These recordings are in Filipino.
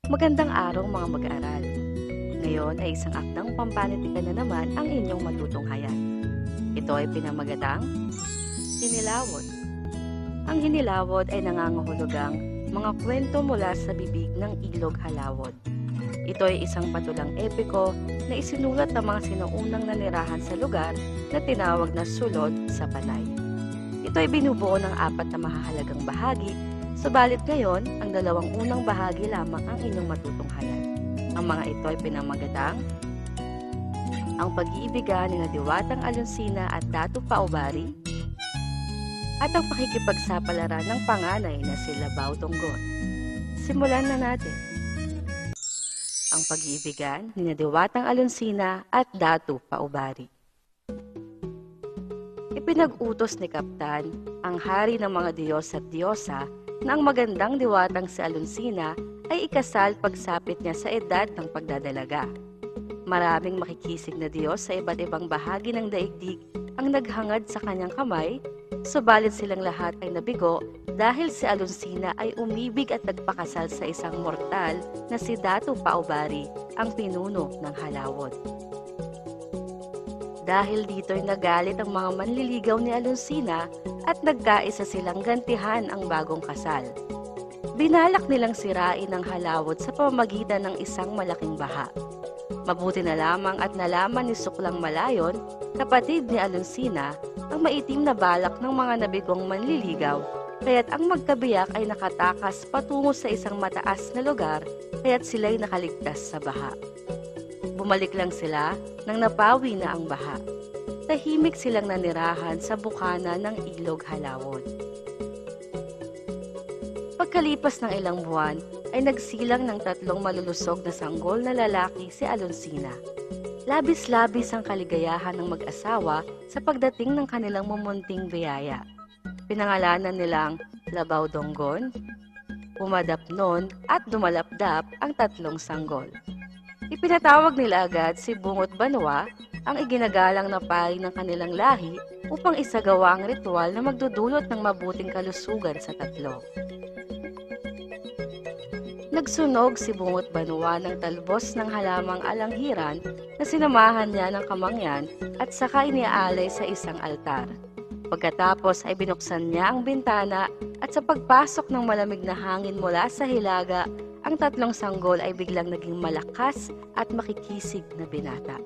Magandang araw mga mag-aaral. Ngayon ay isang akdang pampanitikan na naman ang inyong matutunghayan. Ito ay pinamagatang Hinilawod. Ang hinilawod ay nangangahulugang mga kwento mula sa bibig ng ilog halawod. Ito ay isang patulang epiko na isinulat ng mga sinaunang nanirahan sa lugar na tinawag na sulod sa Panay. Ito ay binubuo ng 4 na mahahalagang bahagi, subalit ngayon, ang 2 unang bahagi lamang ang inyong matutunghayan. Ang mga ito ay pinamagatang ang pag-iibigan ni Diwatang Alonsina at Datu Paubari at ang pakikipagsapalaran ng panganay na si Labao Donggon. Simulan na natin. Ang pag-iibigan ni Diwatang Alonsina at Datu Paubari. Ipinag-utos ni Kaptan, ang hari ng mga Diyos at Diyosa, na ang magandang diwatang si Alonsina ay ikasal pagsapit niya sa edad ng pagdadalaga. Maraming makikisig na Diyos sa iba't ibang bahagi ng daigdig ang naghangad sa kanyang kamay, subalit silang lahat ay nabigo dahil si Alonsina ay umibig at nagpakasal sa isang mortal na si Datu Paubari, ang pinuno ng halawod. Dahil dito ay nagalit ang mga manliligaw ni Alonsina at nagkaisa silang gantihan ang bagong kasal. Binalak nilang sirain ang halawod sa pamamagitan ng isang malaking baha. Mabuti na lamang at nalaman ni Suklang Malayon, kapatid ni Alonsina, ang maitim na balak ng mga nabigong manliligaw, kaya't ang magkabiyak ay nakatakas patungo sa isang mataas na lugar, kaya't sila'y nakaligtas sa baha. Bumalik lang sila nang napawi na ang baha. Tahimik silang nanirahan sa bukana ng ilog halawod. Pagkalipas ng ilang buwan, ay nagsilang ng 3 malulusog na sanggol na lalaki si Alonsina. Labis-labis ang kaligayahan ng mag-asawa sa pagdating ng kanilang mumunting biyaya. Pinangalanan nilang Labao Donggon, Pumadapnon at Dumalapdap ang 3 sanggol. Ipinatawag nila agad si Bungot Banwa, ang iginagalang na pari ng kanilang lahi, upang isagawa ang ritual na magdudulot ng mabuting kalusugan sa 3. Nagsunog si Bungot Banwa ng talbos ng halamang alanghiran na sinamahan niya ng kamangyan at saka iniaalay sa isang altar. Pagkatapos ay binuksan niya ang bintana at sa pagpasok ng malamig na hangin mula sa hilaga, ang 3 sanggol ay biglang naging malakas at makikisig na binata.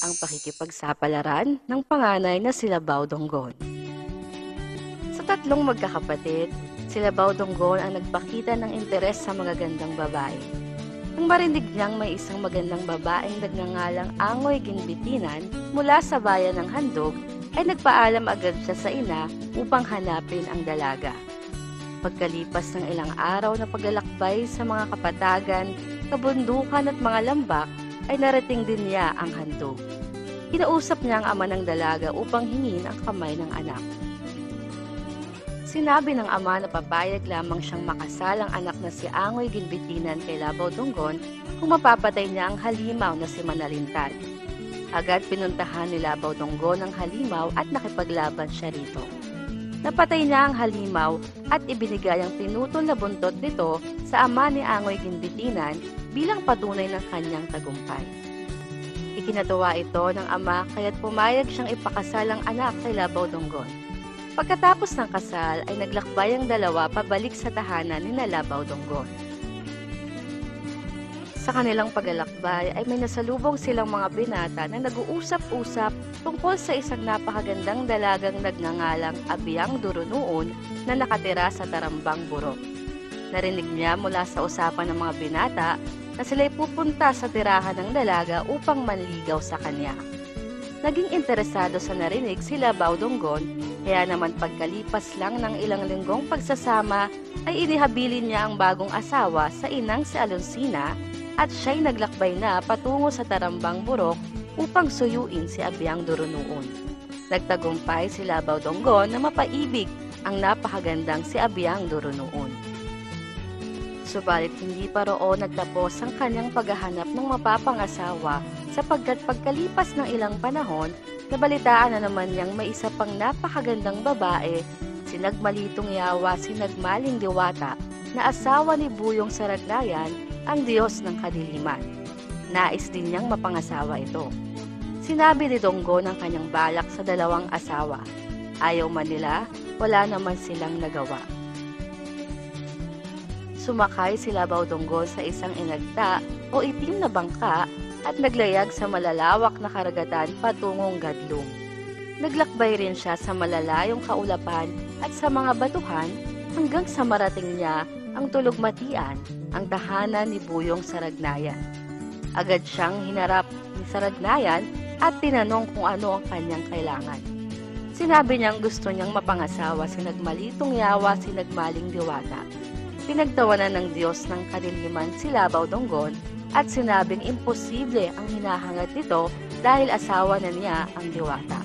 Ang pakikipagsapalaran ng panganay na si Labao Donggon. Sa 3 magkakapatid, si Labao Donggon ang nagpakita ng interes sa magagandang babae. Nang marinig niyang may isang magandang babaeng nagngangalang Angoy Ginbitinan mula sa bayan ng Handog, ay nagpaalam agad siya sa ina upang hanapin ang dalaga. Pagkalipas ng ilang araw na paglalakbay sa mga kapatagan, kabundukan at mga lambak, ay narating din niya ang handog. Kinausap niya ang ama ng dalaga upang hingin ang kamay ng anak. Sinabi ng ama na papayag lamang siyang makasal ang anak na si Angoy Ginbitinan kay Labao Donggon kung mapapatay niya ang halimaw na si Manalintan. Agad pinuntahan ni Labao Donggon ang halimaw at nakipaglaban siya rito. Napatay niya ang halimaw at ibinigay ang pinutol na buntot nito sa ama ni Angoy Ginbitinan bilang patunay ng kanyang tagumpay. Ikinatuwa ito ng ama kaya't pumayag siyang ipakasal ang anak kay Labao Donggon. Pagkatapos ng kasal ay naglakbay ang dalawa pabalik sa tahanan ni Labao Donggon. Sa kanilang paglalakbay ay may nasalubong silang mga binata na nag-uusap-usap tungkol sa isang napakagandang dalagang nagngangalang Abiang Durunuon na nakatira sa Tarambang Burok. Narinig niya mula sa usapan ng mga binata na sila'y pupunta sa tirahan ng dalaga upang manligaw sa kanya. Naging interesado sa narinig si Labao Donggon, kaya naman pagkalipas lang ng ilang linggong pagsasama ay inihabilin niya ang bagong asawa sa inang si Alonsina at siya'y naglakbay na patungo sa Tarambang Burok upang suyuin si Abiang Durunuon. Nagtagumpay si Labao Donggon na mapaibig ang napakagandang si Abiang Durunuon. Subalit hindi pa roon nagtapos ang kanyang paghahanap ng mapapangasawa sapagkat pagkalipas ng ilang panahon, nabalitaan na naman niyang may isa pang napakagandang babae, si Nagmalitong Yawa, si Nagmaling Diwata, na asawa ni Buyong Saragnayan ang Diyos ng kadiliman. Nais din niyang mapangasawa ito. Sinabi ni Donggon ang kanyang balak sa dalawang asawa. Ayaw man nila, wala naman silang nagawa. Sumakay sila Baodonggon sa isang inagta o itim na bangka at naglayag sa malalawak na karagatan patungong Gadlong. Naglakbay rin siya sa malalayong kaulapan at sa mga batuhan hanggang sa marating niya ang Tulugmatian, ang tahanan ni Buyong Saragnayan. Agad siyang hinarap ni Saragnayan at tinanong kung ano ang kanyang kailangan. Sinabi niyang gusto niyang mapangasawa si Nagmalitong Yawa si Nagmaling Diwata. Pinagtawanan ng Diyos ng kadiliman si Baodonggon at sinabing imposible ang hinahangad nito dahil asawa na niya ang diwata.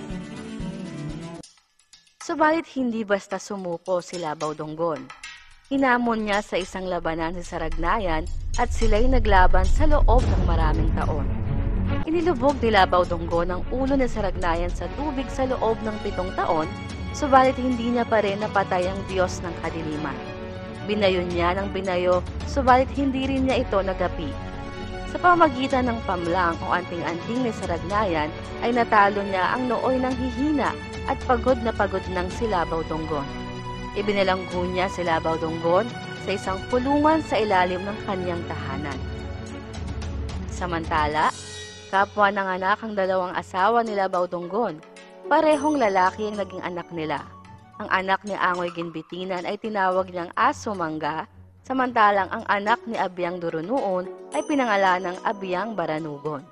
Subalit hindi basta sumuko si Baodonggon. Hinamon niya sa isang labanan si Saragnayan at sila'y naglaban sa loob ng maraming taon. Inilubog ni Baodonggon ang ulo ni Saragnayan sa tubig sa loob ng 7 taon, subalit hindi niya pa rin napatay ang Diyos ng kadiliman. Binayo niya ng binayo, subalit hindi rin niya ito nagapi. Sa pamagitan ng pamlang o anting-anting ni Saragnayan ay natalo niya ang nooy ng hihina at pagod ng si Baodonggon. Ibinalanggo niya si Baodonggon sa isang kulungan sa ilalim ng kanyang tahanan. Samantala, kapwa nanganak ang dalawang asawa ni Baodonggon. Parehong lalaki ang naging anak nila. Ang anak ni Angoy Ginbitinan ay tinawag niyang Aso Mangga, samantalang ang anak ni Abiang Durunuon ay pinangalan ng Abiang Baranugon.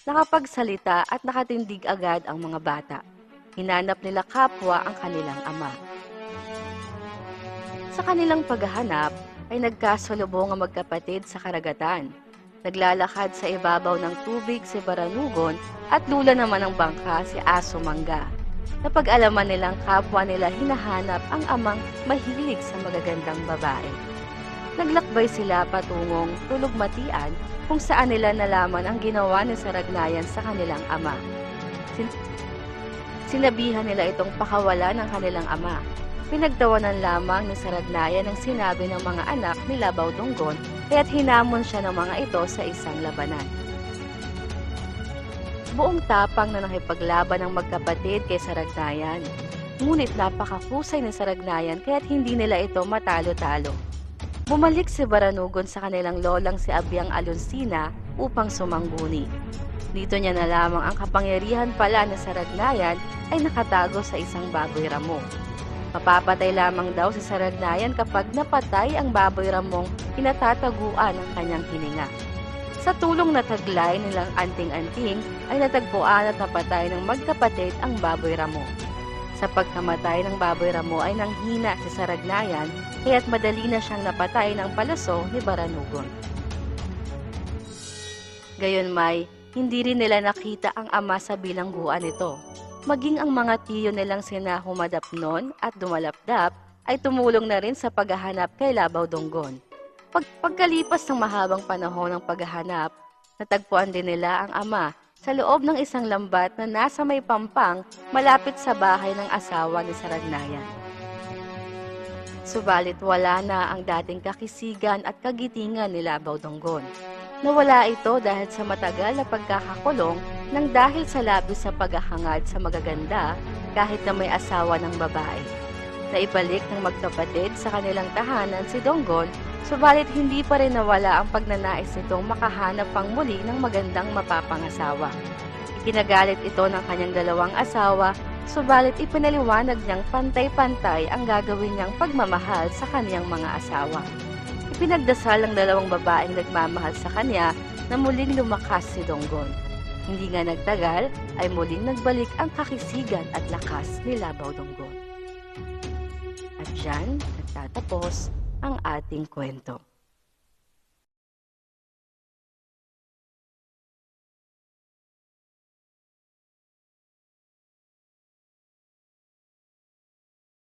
Nakapagsalita at nakatindig agad ang mga bata. Hinanap nila kapwa ang kanilang ama. Sa kanilang paghahanap ay nagkasalubong ang magkapatid sa karagatan. Naglalakad sa ibabaw ng tubig si Baranugon at lula naman ng bangka si Aso Mangga. Napag-alaman nilang kapwa nila hinahanap ang amang mahilig sa magagandang babae. Naglakbay sila patungong Tulugmatian kung saan nila nalaman ang ginawa ni Saragnayan sa kanilang ama. Sinabihan nila itong pakawala ng kanilang ama. Pinagtawanan lamang ni Saragnayan ang sinabi ng mga anak ni Baodonggon kaya't hinamon siya ng mga ito sa isang labanan. Buong tapang na nakipaglaban ng magkapatid kay Saragnayan. Ngunit napakahusay ni Saragnayan kaya't hindi nila ito matalo-talo. Bumalik si Baranugon sa kanilang lolang si Abiang Alonsina upang sumangguni. Dito niya nalamang ang kapangyarihan pala na Saragnayan ay nakatago sa isang baboy ramo. Mapapatay lamang daw si Saragnayan kapag napatay ang baboy ramong pinatataguan ng kanyang hininga. Sa tulong na taglay nilang anting-anting ay natagpuan at napatay ng magkapatid ang baboy ramo. Sa pagkamatay ng baboy ramo ay nanghina si Saragnayan kaya't madali na siyang napatay ng palaso ni Baranugon. Gayunmay, hindi rin nila nakita ang ama sa bilangguan nito. Maging ang mga tiyo nilang sina Humadapnon at Dumalapdap ay tumulong na rin sa paghahanap kay Baodonggon. Pagkalipas ng mahabang panahon ng paghahanap, natagpuan din nila ang ama sa loob ng isang lambat na nasa may pampang malapit sa bahay ng asawa ni Saragnayan. Subalit wala na ang dating kakisigan at kagitingan ni Baodonggon. Nawala ito dahil sa matagal na pagkakakulong nang dahil sa labis sa paghahangad sa magaganda kahit na may asawa ng babae. Naibalik ng magkapatid sa kanilang tahanan si Donggon, subalit hindi pa rin nawala ang pagnanais nitong makahanap pang muli ng magandang mapapangasawa. Ikinagalit ito ng kanyang dalawang asawa, subalit ipinaliwanag niyang pantay-pantay ang gagawin niyang pagmamahal sa kanyang mga asawa. Ipinagdasal ang dalawang babaeng nagmamahal sa kanya na muling lumakas si Donggon. Hindi nga nagtagal ay muling nagbalik ang kakisigan at lakas ni Baodonggon. At diyan nagtatapos ang ating kwento.